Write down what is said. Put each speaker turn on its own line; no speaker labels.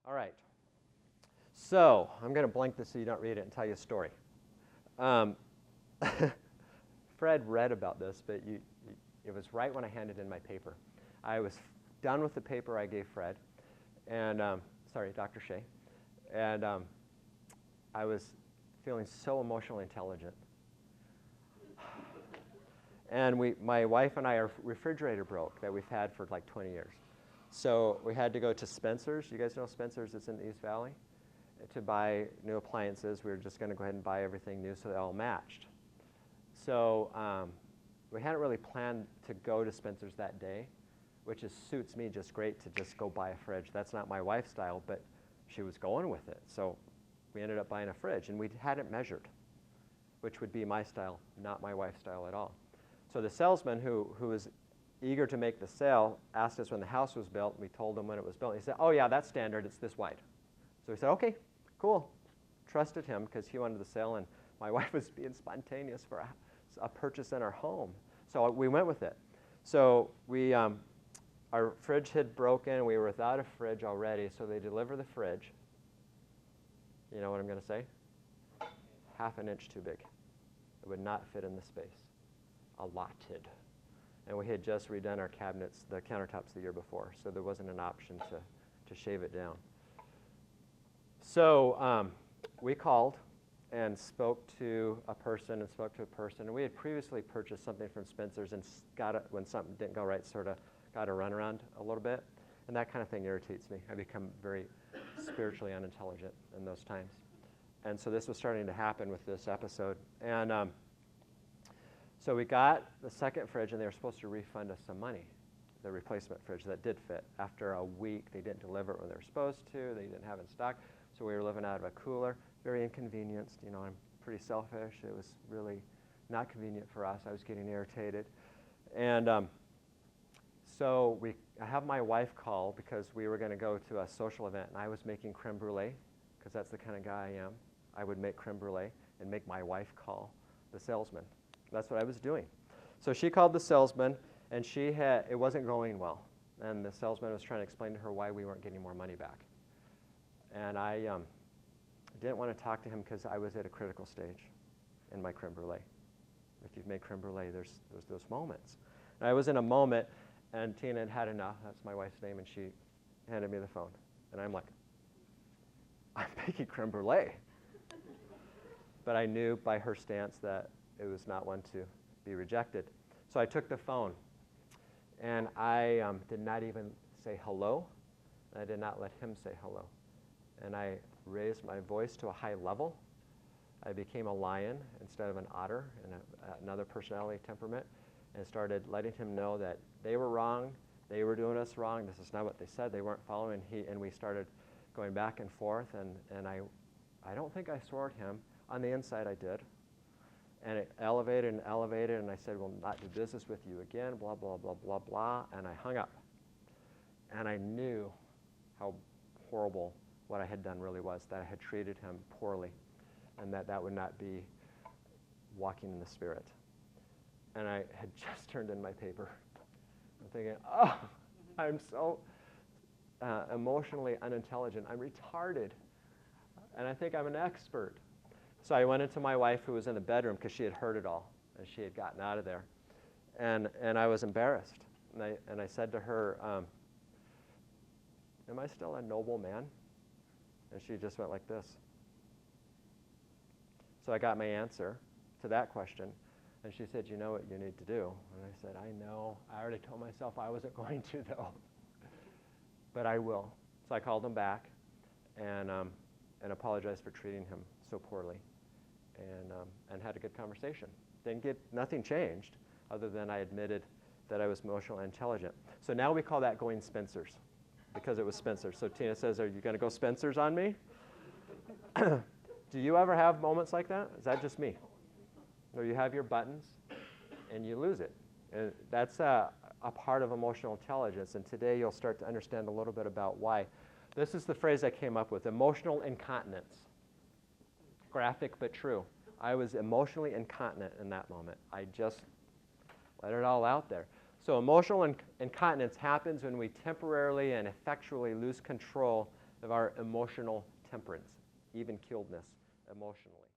All right. So I'm going to blank this so you don't read it and tell you a story. Fred read about this, but it was right when I handed in my paper. I was done with the paper I gave Fred, and sorry, Dr. Shea, and I was feeling so emotionally intelligent. And my wife and I, our refrigerator broke that we've had for like 20 years. So we had to go to Spencer's. You guys know Spencer's? It's in the East Valley. To buy new appliances. We were just going to go ahead and buy everything new so they all matched. So we hadn't really planned to go to Spencer's that day, which suits me just great to just go buy a fridge. That's not my wife's style, but she was going with it. So we ended up buying a fridge, and we hadn't measured, which would be my style, not my wife's style at all. So the salesman who was eager to make the sale asked us when the house was built. We told him when it was built. He said, oh, yeah, that's standard. It's this wide. So we said, okay, cool. Trusted him because he wanted the sale, and my wife was being spontaneous for a purchase in our home. So we went with it. So our fridge had broken. We were without a fridge already, so they deliver the fridge. You know what I'm going to say? Half an inch too big. It would not fit in the space. Allotted. And we had just redone our cabinets, the countertops the year before, so there wasn't an option to shave it down. So we called and spoke to a person and spoke to a person. And we had previously purchased something from Spencer's and when something didn't go right, sort of got a runaround a little bit. And that kind of thing irritates me. I become very spiritually unintelligent in those times. And so this was starting to happen with this episode. And so we got the second fridge, and they were supposed to refund us some money, the replacement fridge that did fit. After a week, they didn't deliver it when they were supposed to. They didn't have it in stock. So we were living out of a cooler, very inconvenienced. You know, I'm pretty selfish. It was really not convenient for us. I was getting irritated. And so I have my wife call because we were going to go to a social event, and I was making creme brulee because that's the kind of guy I am. I would make creme brulee and make my wife call the salesman. That's what I was doing. So she called the salesman, and it wasn't going well. And the salesman was trying to explain to her why we weren't getting more money back. And I didn't want to talk to him because I was at a critical stage in my creme brulee. If you've made creme brulee, there's those moments. And I was in a moment, and Tina had had enough. That's my wife's name, and she handed me the phone. And I'm like, I'm making creme brulee. But I knew by her stance that it was not one to be rejected. So I took the phone, and I did not even say hello. I did not let him say hello. And I raised my voice to a high level. I became a lion instead of an otter and another personality temperament, and started letting him know that they were wrong, they were doing us wrong, this is not what they said, they weren't following. And we started going back and forth, and I don't think I swore at him. On the inside I did. And it elevated and elevated, and I said, we'll not do business with you again, blah, blah, blah, blah, blah, and I hung up. And I knew how horrible what I had done really was, that I had treated him poorly, and that would not be walking in the Spirit. And I had just turned in my paper. I'm thinking, oh, I'm so emotionally unintelligent. I'm retarded, and I think I'm an expert. So I went into my wife, who was in the bedroom, because she had heard it all, and she had gotten out of there. And I was embarrassed. And I said to her, am I still a noble man? And she just went like this. So I got my answer to that question. And she said, you know what you need to do? And I said, I know. I already told myself I wasn't going to, though. But I will. So I called him back and apologized for treating him so poorly. And had a good conversation. Nothing changed other than I admitted that I was emotionally intelligent. So now we call that going Spencer's because it was Spencer's. So Tina says, are you going to go Spencer's on me? Do you ever have moments like that? Is that just me? Or you have your buttons and you lose it. And that's a part of emotional intelligence. And today you'll start to understand a little bit about why. This is the phrase I came up with, emotional incontinence. Graphic but true. I was emotionally incontinent in that moment. I just let it all out there. So emotional incontinence happens when we temporarily and effectually lose control of our emotional temperance, even-keeledness emotionally.